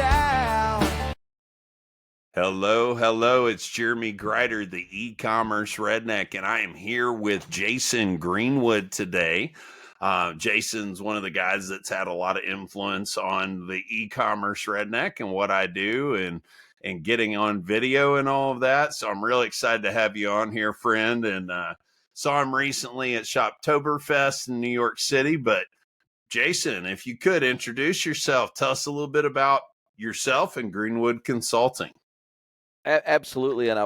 out. Hello. It's Jeremy Gryder, the e-commerce redneck, and I am here with Jason Greenwood today. Jason's one of the guys that's had a lot of influence on the e-commerce redneck and what I do and getting on video and all of that. So I'm really excited to have you on here, friend. And saw him recently at Shoptoberfest in New York City. But Jason, if you could introduce yourself, tell us a little bit about yourself and Greenwood Consulting. Absolutely, and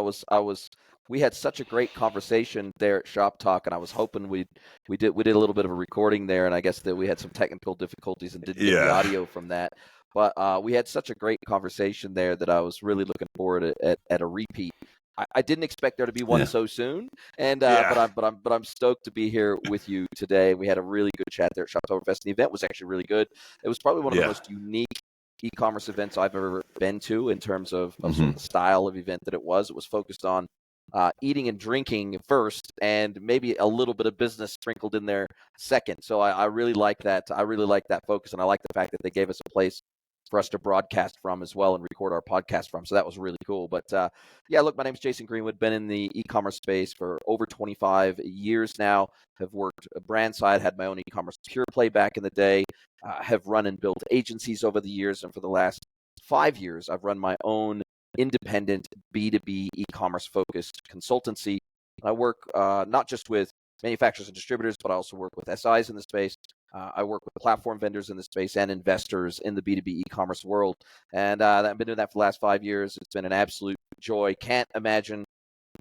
we had such a great conversation there at Shop Talk, and I was hoping we did a little bit of a recording there, and I guess that we had some technical difficulties and didn't get the audio from that. But we had such a great conversation there that I was really looking forward at a repeat. I didn't expect there to be one so soon, and but I'm stoked to be here with you today. We had a really good chat there at Shoptoberfest. The event was actually really good. It was probably one of the most unique e-commerce events I've ever been to in terms of sort of the style of event that it was. It was focused on eating and drinking first, and maybe a little bit of business sprinkled in there second. So I really like that. I really like that focus, and I like the fact that they gave us a place for us to broadcast from as well and record our podcast from. So that was really cool. But look, my name is Jason Greenwood. Been in the e-commerce space for over 25 years now. Have worked brand side, had my own e-commerce pure play back in the day. Have run and built agencies over the years, and for the last 5 years, I've run my own independent B2B e-commerce focused consultancy. I work not just with manufacturers and distributors, but I also work with SIs in the space. I work with platform vendors in the space and investors in the B2B e-commerce world. And I've been doing that for the last 5 years. It's been an absolute joy. Can't imagine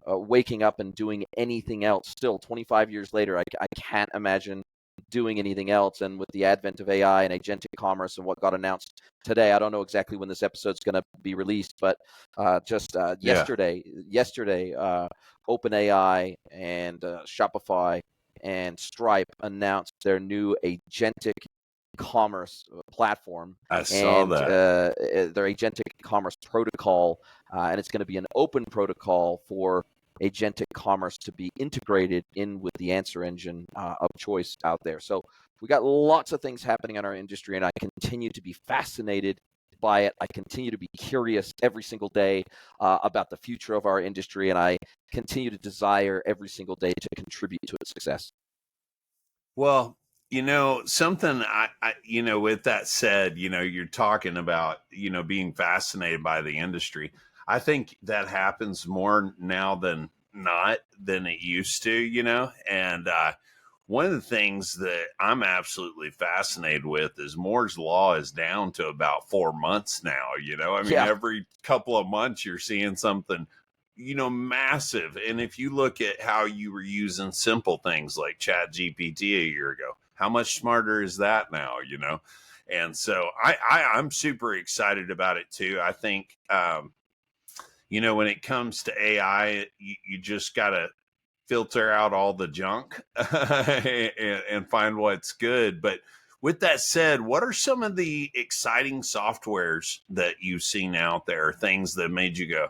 waking up and doing anything else. Still, 25 years later, I can't imagine doing anything else. And with the advent of AI and agentic commerce and what got announced today, I don't know exactly when this episode's going to be released, but yesterday, OpenAI and Shopify and Stripe announced their new agentic commerce platform. I saw that. Their agentic commerce protocol, and it's going to be an open protocol for agentic commerce to be integrated in with the answer engine of choice out there. So we got lots of things happening in our industry, and I continue to be fascinated by it. I continue to be curious every single day about the future of our industry, and I continue to desire every single day to contribute to its success. Well, something I with that said, you're talking about, being fascinated by the industry. I think that happens more now than it used to, and one of the things that I'm absolutely fascinated with is Moore's Law is down to about 4 months now, every couple of months you're seeing something, massive. And if you look at how you were using simple things like Chat GPT a year ago, how much smarter is that now, And so I'm super excited about it too. I think, when it comes to AI, you just got to filter out all the junk and find what's good. But with that said, what are some of the exciting softwares that you've seen out there, things that made you go,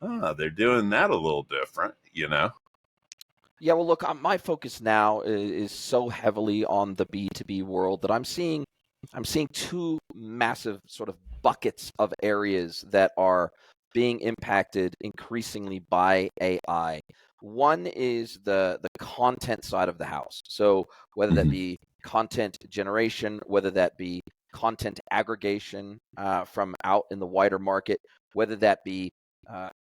oh, they're doing that a little different, Yeah, well, look, my focus now is so heavily on the B2B world that I'm seeing two massive sort of buckets of areas that are being impacted increasingly by AI. One is the content side of the house. So whether that be content generation, whether that be content aggregation from out in the wider market, whether that be data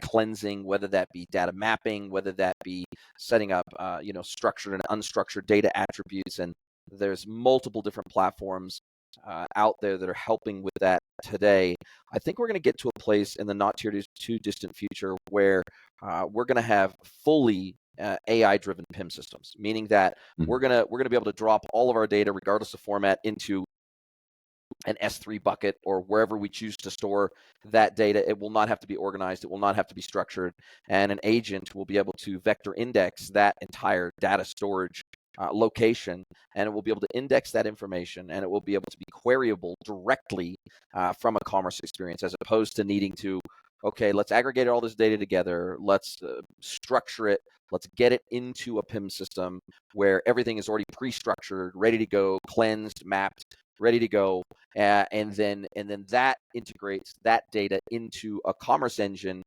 cleansing, whether that be data mapping, whether that be setting up structured and unstructured data attributes. And there's multiple different platforms out there that are helping with that today. I think we're going to get to a place in the not too distant future where we're going to have fully AI-driven PIM systems, meaning that we're going to be able to drop all of our data, regardless of format, into an S3 bucket or wherever we choose to store that data. It will not have to be organized. It will not have to be structured. And an agent will be able to vector index that entire data storage location, and it will be able to index that information, and it will be able to be queryable directly from a commerce experience, as opposed to needing to, okay, let's aggregate all this data together, let's structure it, let's get it into a PIM system where everything is already pre-structured, ready to go, cleansed, mapped, ready to go, and then that integrates that data into a commerce engine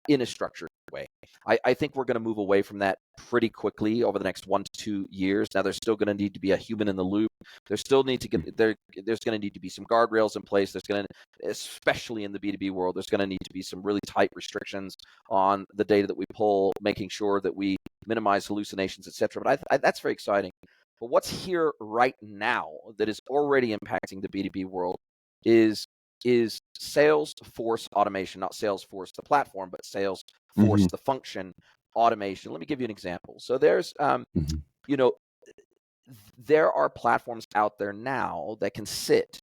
in a structured way. I think we're going to move away from that pretty quickly over the next 1 to 2 years. Now, there's still going to need to be a human in the loop. There's still need to get there. There's going to need to be some guardrails in place. There's going to, especially in the B2B world, there's going to need to be some really tight restrictions on the data that we pull, making sure that we minimize hallucinations, etc. But that's very exciting. But what's here right now that is already impacting the B2B world is Salesforce automation, not Salesforce the platform, but Salesforce the function automation. Let me give you an example. So there's, you know, there are platforms out there now that can sit.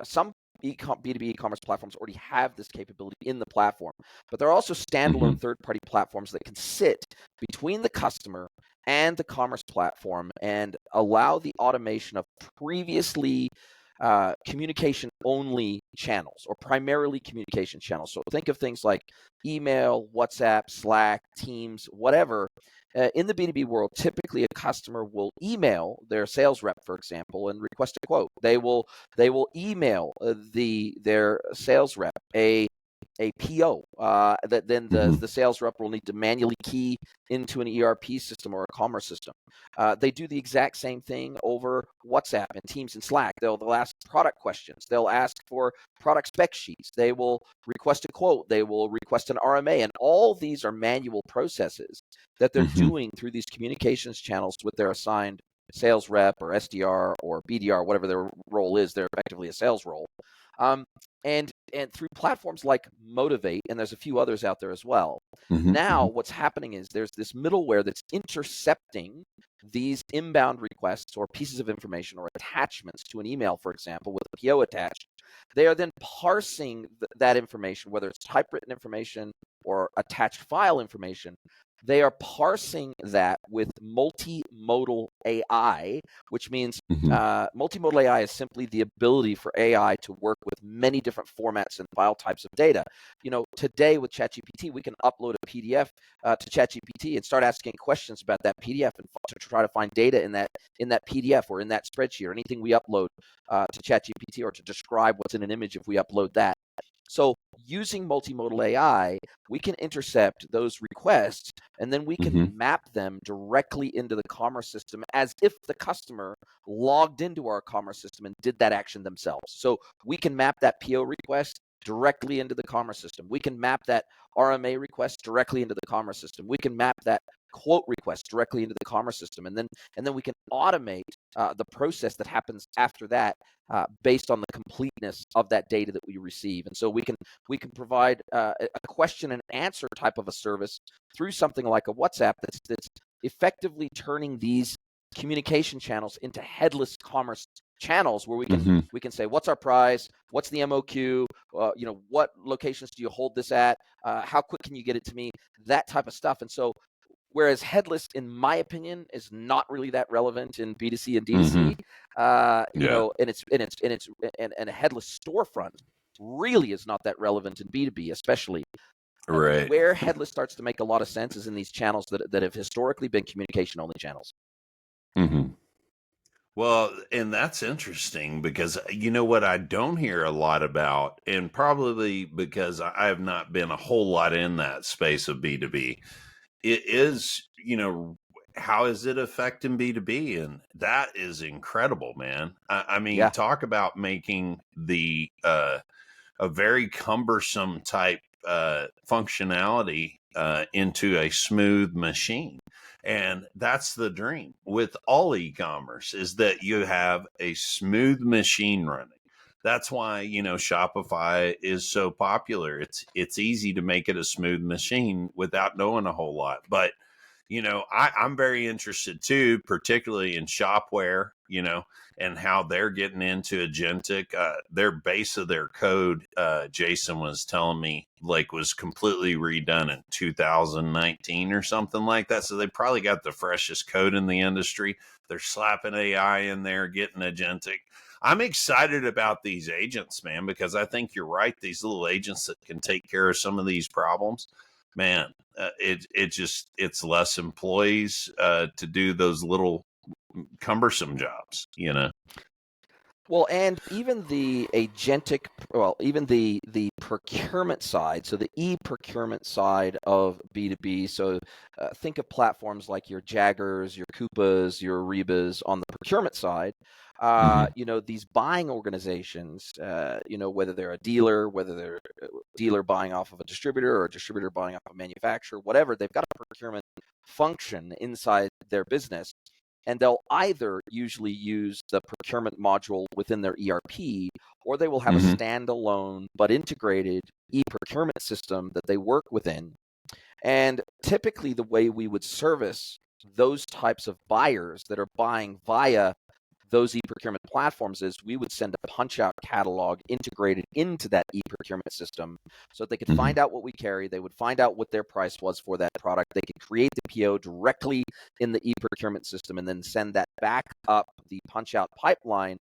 Some B2B e-commerce platforms already have this capability in the platform, but there are also standalone third-party platforms that can sit between the customer and the commerce platform and allow the automation of previously communication-only channels, or primarily communication channels. So think of things like email, WhatsApp, Slack, Teams, whatever. In the B2B world, typically a customer will email their sales rep, for example, and request a quote. They will email their sales rep a PO that then the sales rep will need to manually key into an ERP system or a commerce system. They do the exact same thing over WhatsApp and Teams and Slack. They'll ask product questions. They'll ask for product spec sheets. They will request a quote. They will request an RMA. And all these are manual processes that they're doing through these communications channels with their assigned sales rep or SDR or BDR, whatever their role is. They're effectively a sales role. And through platforms like Motivate, and there's a few others out there as well. Now, what's happening is there's this middleware that's intercepting these inbound requests or pieces of information or attachments to an email, for example, with a PO attached. They are then parsing that information, whether it's typewritten information or attached file information. They are parsing that with multimodal AI, which means multimodal AI is simply the ability for AI to work with many different formats and file types of data. You know, today with ChatGPT, we can upload a PDF to ChatGPT and start asking questions about that PDF and to try to find data in that PDF or in that spreadsheet or anything we upload to ChatGPT, or to describe what's in an image if we upload that. So using multimodal AI, we can intercept those requests, and then we can map them directly into the commerce system as if the customer logged into our commerce system and did that action themselves. So we can map that PO request directly into the commerce system. We can map that RMA request directly into the commerce system. We can map that quote request directly into the commerce system, and then we can automate the process that happens after that based on the completeness of that data that we receive. And so we can provide a question and answer type of a service through something like a WhatsApp that's effectively turning these communication channels into headless commerce channels, where we can say, what's our price, what's the MOQ, what locations do you hold this at, how quick can you get it to me, that type of stuff. And so whereas headless, in my opinion, is not really that relevant in B2C and D2C, and a headless storefront really is not that relevant in B2B, especially. Right. Where headless starts to make a lot of sense is in these channels that have historically been communication-only channels. Well, and that's interesting, because you know what I don't hear a lot about, and probably because I have not been a whole lot in that space of B2B, it is, how is it affecting B2B? And that is incredible, man. I mean, talk about making the a very cumbersome type functionality into a smooth machine. And that's the dream with all e-commerce, is that you have a smooth machine running. That's why, Shopify is so popular. It's easy to make it a smooth machine without knowing a whole lot. But, I'm very interested too, particularly in Shopware, and how they're getting into Agentic. Their base of their code, Jason was telling me, was completely redone in 2019 or something like that. So they probably got the freshest code in the industry. They're slapping AI in there, getting Agentic. I'm excited about these agents, man, because I think you're right. These little agents that can take care of some of these problems, man, it's less employees to do those little cumbersome jobs, Well, and even the agentic, well, even the procurement side, so the e-procurement side of B2B. So think of platforms like your Jaggers, your Coupas, your Arebas on the procurement side. Mm-hmm. These buying organizations, whether they're a dealer, whether they're a dealer buying off of a distributor or a distributor buying off a manufacturer, whatever, they've got a procurement function inside their business. And they'll either usually use the procurement module within their ERP, or they will have a Mm-hmm. standalone but integrated e-procurement system that they work within. And typically the way we would service those types of buyers that are buying via those e-procurement platforms is we would send a punch-out catalog integrated into that e-procurement system so that they could Mm-hmm. find out what we carry. They would find out what their price was for that product. They could create the PO directly in the e-procurement system and then send that back up the punch-out pipeline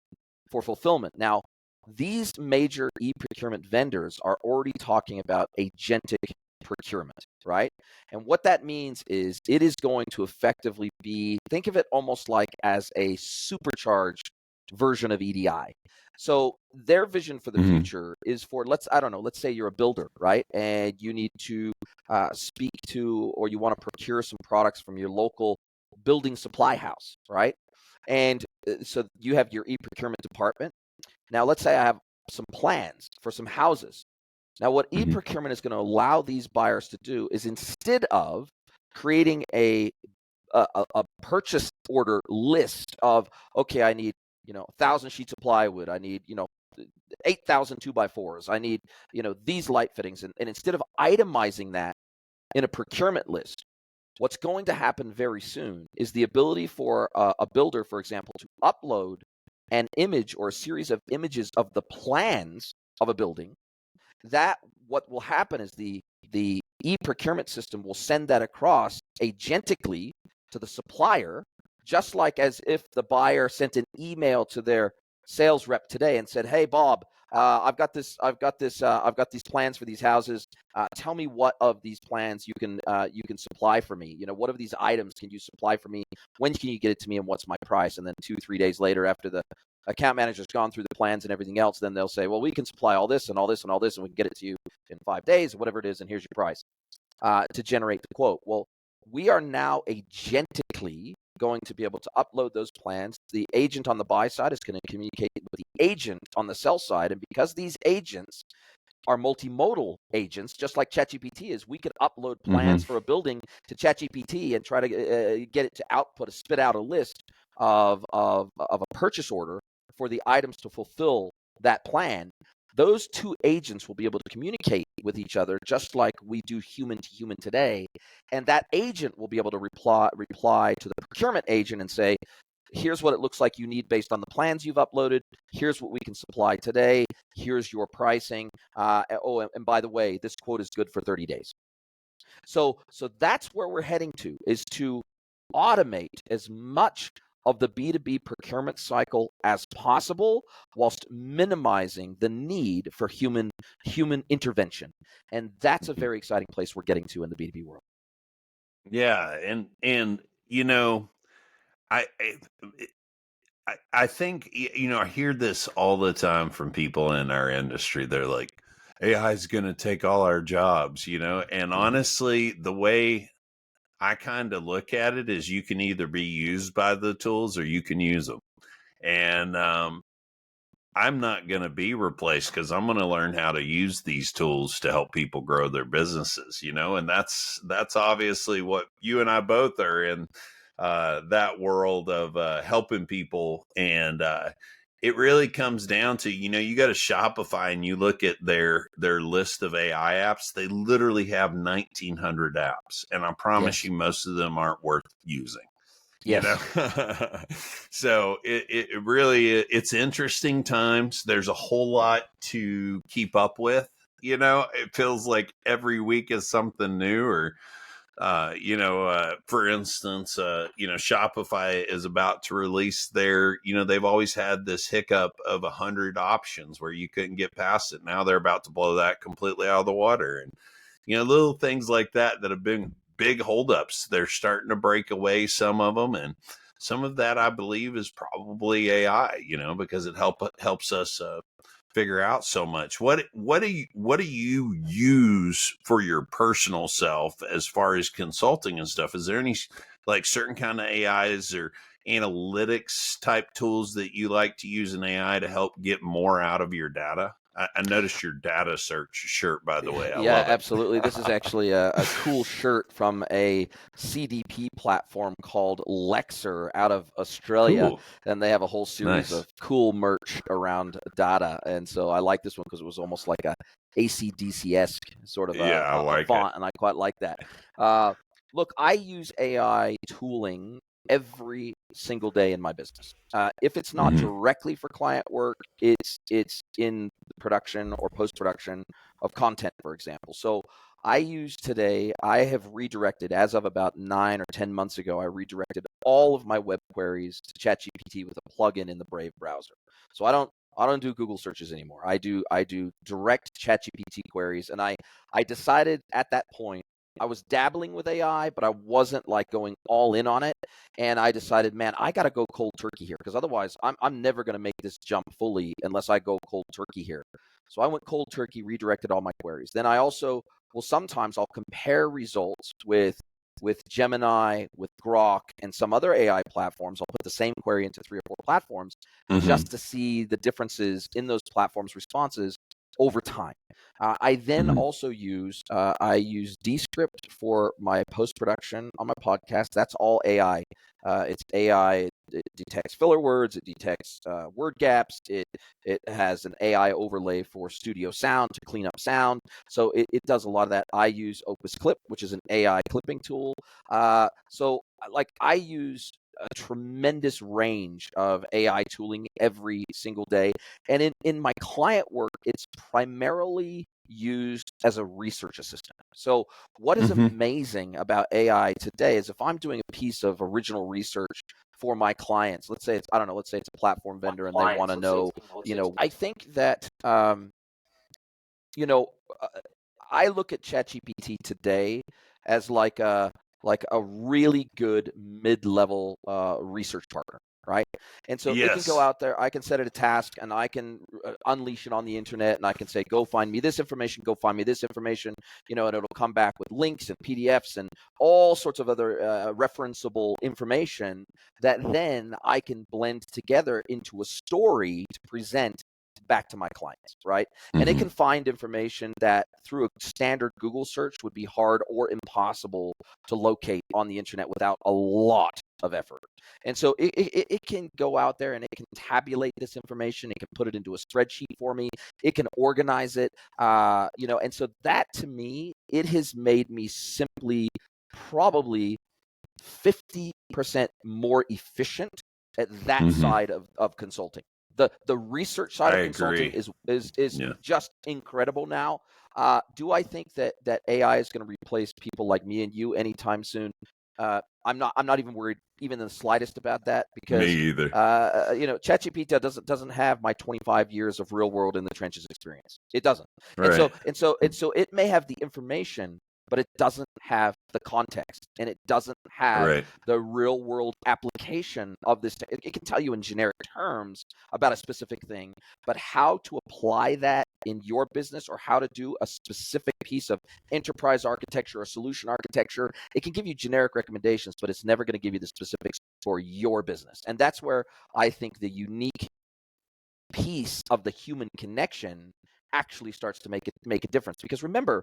for fulfillment. Now, these major e-procurement vendors are already talking about agentic procurement, right? And what that means is it is going to effectively be, think of it almost like as a supercharged version of EDI. So their vision for the Mm-hmm. future is for, let's say you're a builder, right? And you need to speak to, or you want to procure some products from your local building supply house, right? And so you have your e-procurement department. Now, let's say I have some plans for some houses. Now, what Mm-hmm. e-procurement is going to allow these buyers to do is instead of creating a purchase order list of, okay, I need 1,000 sheets of plywood, I need 8,000 2x4s, I need these light fittings, and instead of itemizing that in a procurement list, what's going to happen very soon is the ability for a builder, for example, to upload an image or a series of images of the plans of a building. That what will happen is the e-procurement system will send that across agentically to the supplier, just like as if the buyer sent an email to their sales rep today and said, "Hey, Bob, I've got these plans for these houses. Tell me what of these plans you can supply for me. What of these items can you supply for me? When can you get it to me, and what's my price?" And then 2-3 days later, after the account manager's gone through the plans and everything else, then they'll say, "Well, we can supply all this and all this and all this, and we can get it to you in 5 days, or whatever it is, and here's your price," to generate the quote. Well, we are now agentically going to be able to upload those plans. The agent on the buy side is going to communicate with the agent on the sell side, and because these agents are multimodal agents, just like ChatGPT is, we could upload Mm-hmm. plans for a building to ChatGPT and try to get it to spit out a list of a purchase order for the items to fulfill that plan. Those two agents will be able to communicate with each other just like we do human to human today. And that agent will be able to reply to the procurement agent and say, "Here's what it looks like you need based on the plans you've uploaded. Here's what we can supply today. Here's your pricing. And by the way, this quote is good for 30 days. So that's where we're heading to, is to automate as much of the B2B procurement cycle as possible, whilst minimizing the need for human intervention. And that's a very exciting place we're getting to in the B2B world. Yeah, and I I think I hear this all the time from people in our industry. They're like, AI is going to take all our jobs, and Mm-hmm. honestly, the way I kind of look at it is you can either be used by the tools or you can use them. And I'm not going to be replaced because I'm going to learn how to use these tools to help people grow their businesses, and that's obviously what you and I both are in, that world of helping people. And it really comes down to, you go to Shopify and you look at their list of AI apps. They literally have 1,900 apps, and I promise Yes. you most of them aren't worth using. Yes. So it really, it's interesting times. There's a whole lot to keep up with. It feels like every week is something new. Or for instance, Shopify is about to release their, they've always had this hiccup of 100 options where you couldn't get past it. Now they're about to blow that completely out of the water. And little things like that have been big holdups. They're starting to break away, some of them. And some of that I believe is probably AI, because it helps us figure out so much. What do you use for your personal self as far as consulting and stuff? Is there any like certain kind of AIs or analytics type tools that you like to use in AI to help get more out of your data? I noticed your data search shirt, by the way. I Yeah, love it. absolutely. This is actually a cool shirt from a CDP platform called Lexer out of Australia. Cool. And they have a whole series Nice. of cool merch around data. And so I like this one because it was almost like a ACDC-esque sort of Yeah, I a like it. font, and I quite like that. Look, I use AI tooling every single day in my business. If it's not Mhm. directly for client work, it's in production or post-production of content, for example. So I have redirected, as of about 9 or 10 months ago, I redirected all of my web queries to ChatGPT with a plugin in the Brave browser. So I don't do Google searches anymore. I do direct ChatGPT queries, and I decided at that point I was dabbling with AI, but I wasn't like going all in on it. And I decided, man, I got to go cold turkey here, because otherwise I'm never going to make this jump fully unless I go cold turkey here. So I went cold turkey, redirected all my queries. Then I also sometimes I'll compare results with Gemini, with Grok, and some other AI platforms. I'll put the same query into 3 or 4 platforms Mhm. just to see the differences in those platforms' responses over time. I then Mhm. also use Descript for my post production on my podcast. That's all AI. It's AI. It detects filler words. It detects word gaps. It has an AI overlay for studio sound to clean up sound. So it does a lot of that. I use Opus Clip, which is an AI clipping tool. So like I use a tremendous range of AI tooling every single day. And in my client work, it's primarily used as a research assistant. So what is Mhm. amazing about AI today is if I'm doing a piece of original research for my clients, let's say it's a platform vendor and they want to know, I think that, you know, uh, I look at ChatGPT today as like a really good mid-level research partner, right? And so it can go Yes. out there. I can set it a task, and I can unleash it on the internet, and I can say, "Go find me this information. Go find me this information." And it'll come back with links and PDFs and all sorts of other referenceable information that then I can blend together into a story to present back to my clients, right? And it Mhm. can find information that through a standard Google search would be hard or impossible to locate on the internet without a lot of effort. And so it can go out there and it can tabulate this information. It can put it into a spreadsheet for me. It can organize it, and so that to me, it has made me simply probably 50% more efficient at that Mhm. side of consulting. The research side I of consulting agree. is Yeah. just incredible now. Do I think that AI is going to replace people like me and you anytime soon? I'm not even worried even in the slightest about that, Me because either. ChatGPT doesn't have my 25 years of real world in the trenches experience. It doesn't. And so Right. it may have the information, but it doesn't have the context, and it doesn't have Right. the real world application of this. It can tell you in generic terms about a specific thing, but how to apply that in your business, or how to do a specific piece of enterprise architecture or solution architecture, it can give you generic recommendations, but it's never going to give you the specifics for your business. And that's where I think the unique piece of the human connection actually starts to make a difference. Because remember,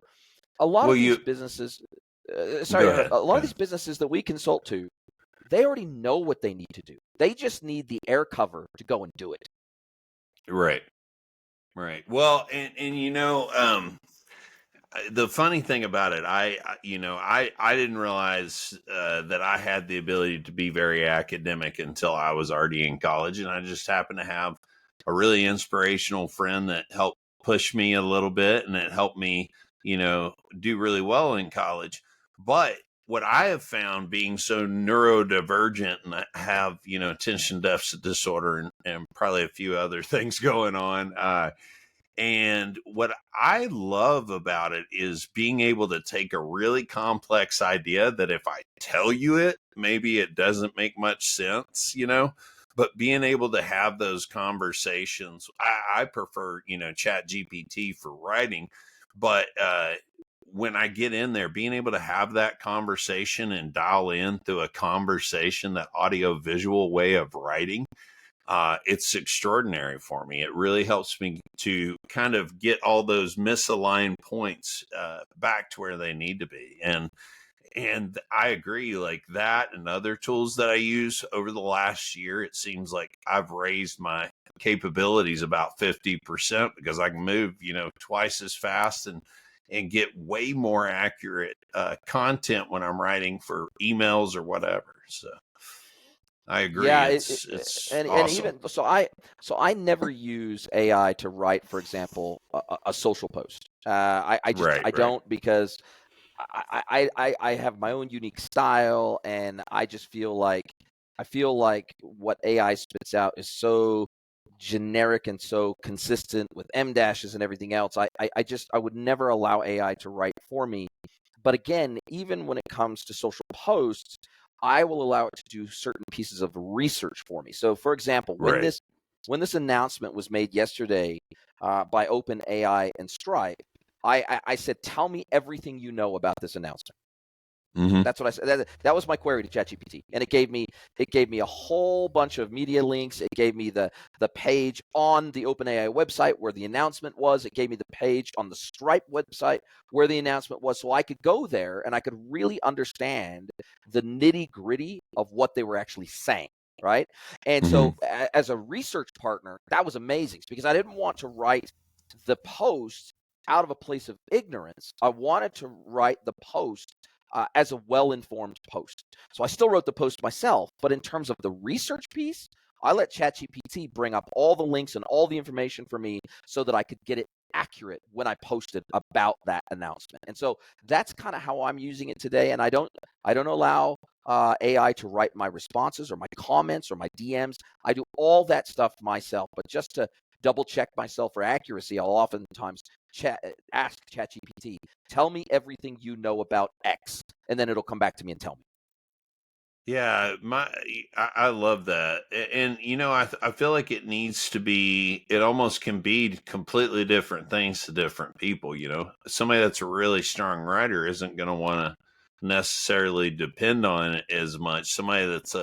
a lot Well, of these you businesses, go sorry, ahead. a lot Go of these ahead. businesses that we consult to, they already know what they need to do. They just need the air cover to go and do it. Right. Right. Well, and the funny thing about it, I didn't realize that I had the ability to be very academic until I was already in college, and I just happened to have a really inspirational friend that helped push me a little bit, and it helped me, do really well in college. But what I have found, being so neurodivergent, and I have, attention deficit disorder, and probably a few other things going on, And what I love about it is being able to take a really complex idea that if I tell you it, maybe it doesn't make much sense, but being able to have those conversations. I prefer, Chat GPT for writing, but when I get in there, being able to have that conversation and dial in through a conversation, that audio visual way of writing, it's extraordinary for me. It really helps me to kind of get all those misaligned points back to where they need to be. And I agree, like that and other tools that I use over the last year, it seems like I've raised my capabilities about 50% because I can move, twice as fast and get way more accurate content when I'm writing for emails or whatever. So I agree. Yeah, It's and awesome. even so I never use AI to write, for example, a social post. Right, I right. don't, because I have my own unique style, and I feel like what AI spits out is so generic and so consistent with M dashes and everything else. I would never allow AI to write for me. But again, even when it comes to social posts, I will allow it to do certain pieces of research for me. So, for example, Right. when this announcement was made yesterday by OpenAI and Stripe, I said, "Tell me everything you know about this announcement." Mm-hmm. That's what I said. That was my query to ChatGPT, and it gave me a whole bunch of media links. It gave me the page on the OpenAI website where the announcement was. It gave me the page on the Stripe website where the announcement was, so I could go there and I could really understand the nitty gritty of what they were actually saying. Right, and Mm-hmm. so as a research partner, that was amazing because I didn't want to write the post out of a place of ignorance. I wanted to write the post as a well-informed post. So I still wrote the post myself, but in terms of the research piece, I let ChatGPT bring up all the links and all the information for me so that I could get it accurate when I posted about that announcement. And so that's kind of how I'm using it today. And I don't allow AI to write my responses or my comments or my DMs. I do all that stuff myself, but just to double check myself for accuracy, I'll oftentimes ask ChatGPT, tell me everything you know about X, and then it'll come back to me and tell me. Yeah, I love that, and I feel like it needs to be. It almost can be completely different things to different people. Somebody that's a really strong writer isn't going to want to necessarily depend on it as much. Somebody that's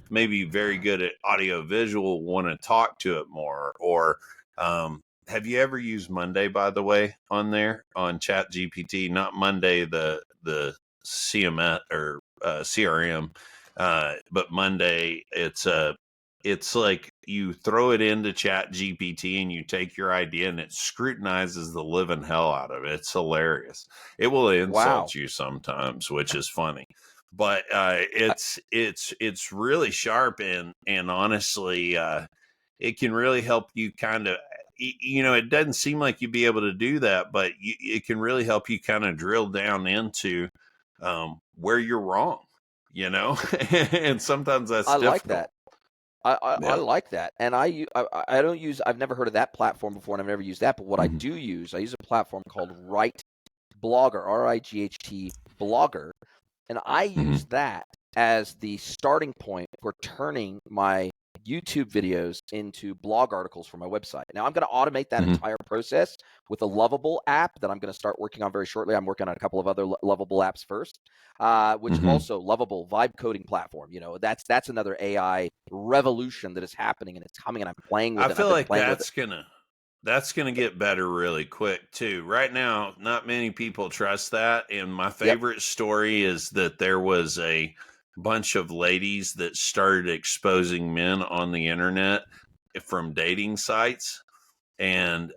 maybe very good at audio visual want to talk to it more. Or have you ever used Monday, by the way, on there on Chat GPT? Not Monday, the CMS or CRM. But Monday, it's like you throw it into Chat GPT and you take your idea and it scrutinizes the living hell out of it. It's hilarious. It will Wow. insult you sometimes, which is funny. But it's really sharp and honestly, it can really help you kind of. It doesn't seem like you'd be able to do that, but it can really help you kind of drill down into where you're wrong, and sometimes that's I like that. difficult. I Yeah. like that. And I don't use, I've never heard of that platform before, and I've never used that. But what I Mhm. do use, I use a platform called Write Blogger, RIGHT Blogger. And I use Mhm. that as the starting point for turning my YouTube videos into blog articles for my website. Now I'm going to automate that Mhm. entire process with a Lovable app that I'm going to start working on very shortly. I'm working on a couple of other Lovable apps first, which Mhm. also Lovable vibe coding platform. That's another AI revolution that is happening, and it's coming, and I'm playing with I it. And I've feel been like playing with it. that's gonna get better really quick too. Right now, not many people trust that. And my Yep. favorite story is that there was a bunch of ladies that started exposing men on the internet from dating sites, and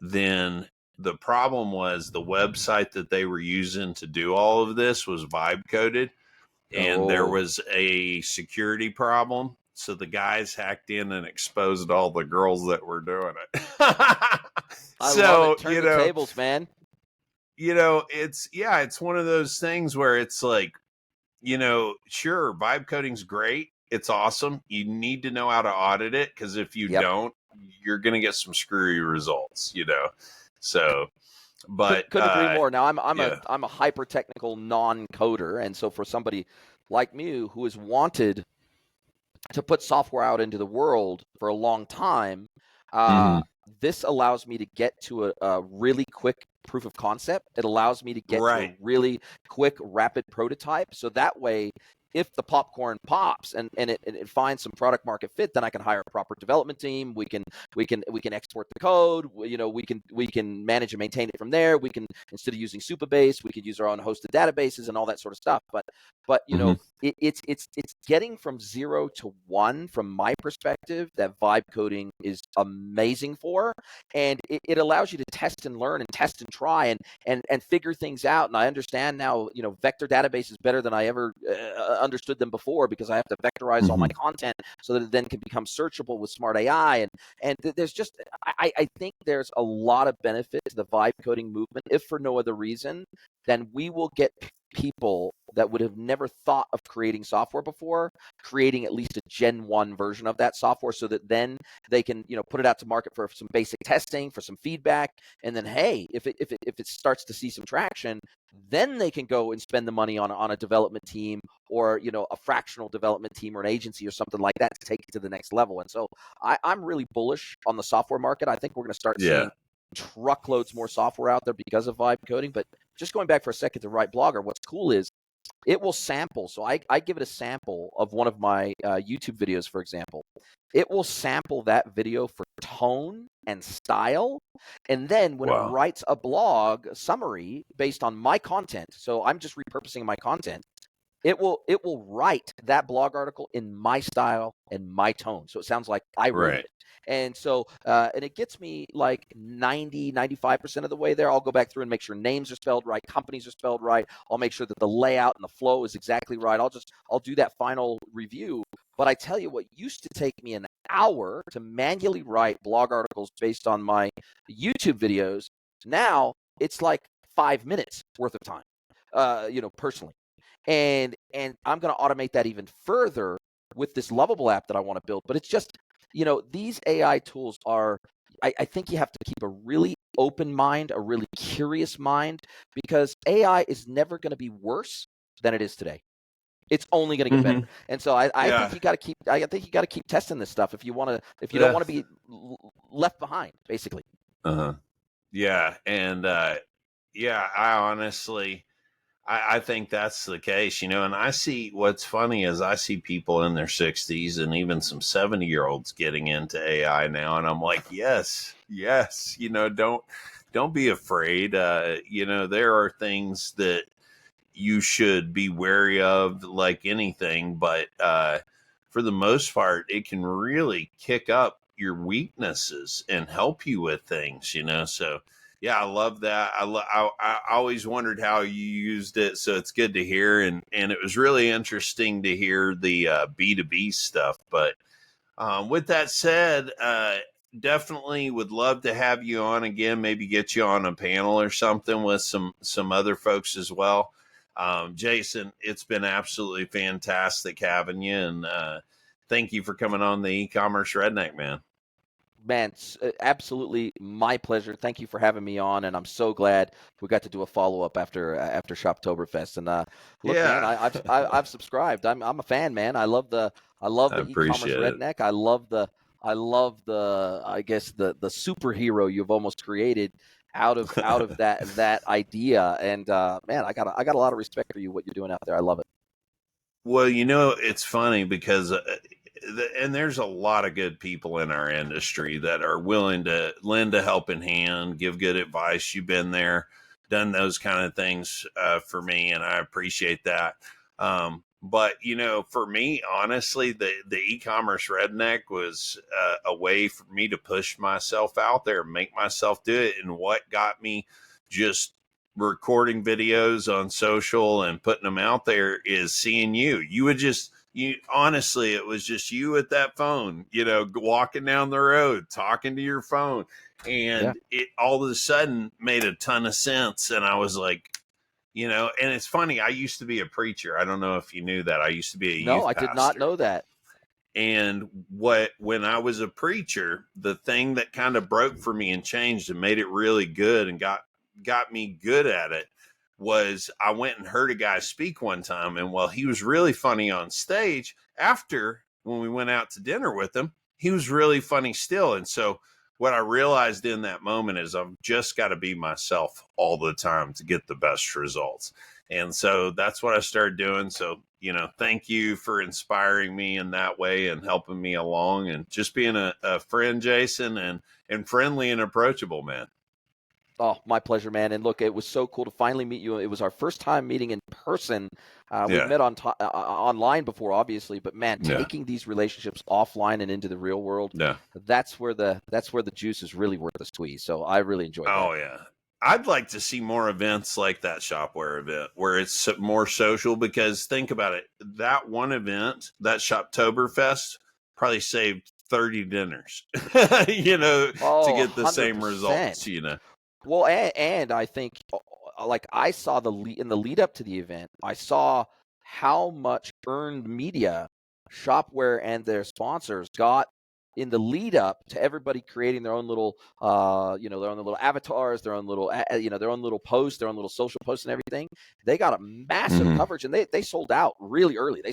then the problem was the website that they were using to do all of this was vibe coded, and there Oh, was a security problem. So the guys hacked in and exposed all the girls that were doing it. I love it. So, Turn the tables, man. it's one of those things where it's like, sure, vibe coding's great, it's awesome. You need to know how to audit it, because if you Yep. don't, you're going to get some screwy results, So, but Couldn't agree more. Now yeah. I'm a hyper technical non-coder, and so for somebody like me who has wanted to put software out into the world for a long time, Mhm. this allows me to get to a really quick proof of concept. It allows me to get to a Right. really quick, rapid prototype. So that way, if the popcorn pops and it finds some product market fit, then I can hire a proper development team. We can export the code. We can manage and maintain it from there. We can, instead of using Supabase, we could use our own hosted databases and all that sort of stuff. But Mhm. it's getting from 0 to 1 from my perspective that vibe coding is amazing for, and it allows you to test and learn and test and try and figure things out. And I understand now, vector database is better than I ever understood them before, because I have to vectorize all my Mhm. content so that it then can become searchable with smart AI. And there's just, I think there's a lot of benefit to the vibe coding movement, if for no other reason than we will get people that would have never thought of creating software before, creating at least a Gen 1 version of that software, so that then they can, put it out to market for some basic testing, for some feedback, and then, hey, if it starts to see some traction, then they can go and spend the money on a development team, or a fractional development team or an agency or something like that to take it to the next level. And so I'm really bullish on the software market. I think we're going to start Yeah. seeing truckloads more software out there because of vibe coding. But just going back for a second to Write Blogger, what's cool is it will sample. So I give it a sample of one of my YouTube videos, for example. It will sample that video for tone and style. And then when it Wow. writes a blog summary based on my content, so I'm just repurposing my content, it will write that blog article in my style and my tone. So it sounds like I wrote Right. it. And so, and it gets me like 95% of the way there. I'll go back through and make sure names are spelled right, companies are spelled right. I'll make sure that the layout and the flow is exactly right. I'll do that final review. But I tell you what used to take me an hour to manually write blog articles based on my YouTube videos, now it's like 5 minutes worth of time, personally. And I'm going to automate that even further with this Lovable app that I want to build. But it's just, these AI tools are, I think you have to keep a really open mind, a really curious mind, because AI is never going to be worse than it is today. It's only going to get better. Mhm. And so I think Yeah. you got to keep, I think you got to keep testing this stuff if you don't Yeah. want to be left behind, basically. Uh-huh. Yeah. And yeah, I think that's the case, and I see, what's funny is I see people in their 60s and even some 70-year-olds getting into AI now, and I'm like, yes, yes, don't be afraid. There are things that you should be wary of, like anything, but for the most part, it can really kick up your weaknesses and help you with things. So yeah, I love that. I always wondered how you used it, so it's good to hear, and it was really interesting to hear the B2B stuff. But with that said, definitely would love to have you on again. Maybe get you on a panel or something with some other folks as well. Jason, it's been absolutely fantastic having you, and thank you for coming on the e-commerce Redneck, man. Man, it's absolutely my pleasure. Thank you for having me on, and I'm so glad we got to do a follow up after Shoptoberfest. And look, man, Yeah, I've subscribed. I'm a fan, man. I love I the e-commerce appreciate it. redneck. I love the I guess the superhero you've almost created out of that idea. And man, I got a lot of respect for you, what you're doing out there. I love it. Well, it's funny because, and there's a lot of good people in our industry that are willing to lend a helping hand, give good advice. You've been there, done those kind of things for me, and I appreciate that. But for me, honestly, the e-commerce redneck was a way for me to push myself out there, make myself do it, and what got me just recording videos on social and putting them out there is seeing you honestly, it was just you at that phone, walking down the road, talking to your phone. Yeah. And it all of a sudden made a ton of sense. And I was like, and it's funny, I used to be a preacher. I don't know if you knew that. I used to be a No, youth I did not pastor. know that. And when I was a preacher, the thing that kind of broke for me and changed and made it really good and got me good at it was I went and heard a guy speak one time. And while he was really funny on stage, after when we went out to dinner with him, he was really funny still. And so what I realized in that moment is I've just got to be myself all the time to get the best results. And so that's what I started doing. So, thank you for inspiring me in that way and helping me along and just being a friend, Jason, and friendly and approachable, man. Oh, my pleasure, man. And look, it was so cool to finally meet you. It was our first time meeting in person. We've met online before, obviously, but man, taking these relationships offline and into the real world, that's where the juice is really worth the squeeze. So I really enjoyed that. Oh, yeah. I'd like to see more events like that Shopware event where it's more social, because think about it. That one event, that Shoptoberfest, probably saved 30 dinners, to get the same results, Well, and I think, like, I saw in the lead up to the event, I saw how much earned media Shopware and their sponsors got in the lead up to everybody creating their own little, their own little avatars, their own little, their own little posts, their own little social posts and everything. They got a massive coverage, and they sold out really early. The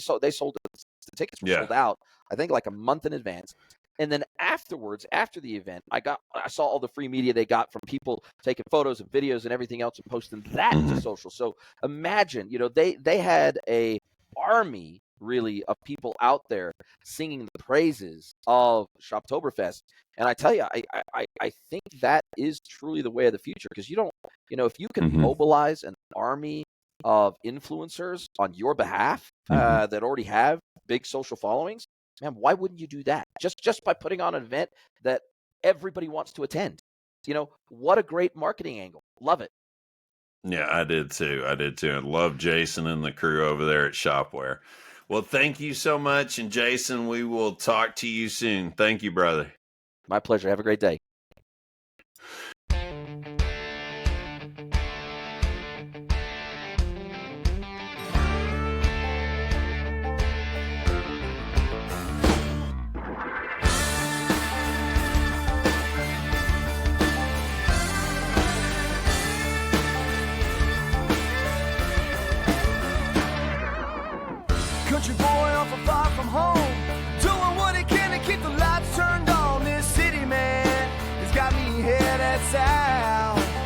tickets were sold out, I think, like a month in advance. And then afterwards, after the event, I saw all the free media they got from people taking photos and videos and everything else and posting that to social. So imagine, they had a army really of people out there singing the praises of Shoptoberfest. And I tell you, I think that is truly the way of the future, because if you can mobilize an army of influencers on your behalf that already have big social followings, man, why wouldn't you do that? Just by putting on an event that everybody wants to attend. What a great marketing angle. Love it. Yeah, I did too. I love Jason and the crew over there at Shopware. Well, thank you so much. And Jason, we will talk to you soon. Thank you, brother. My pleasure. Have a great day.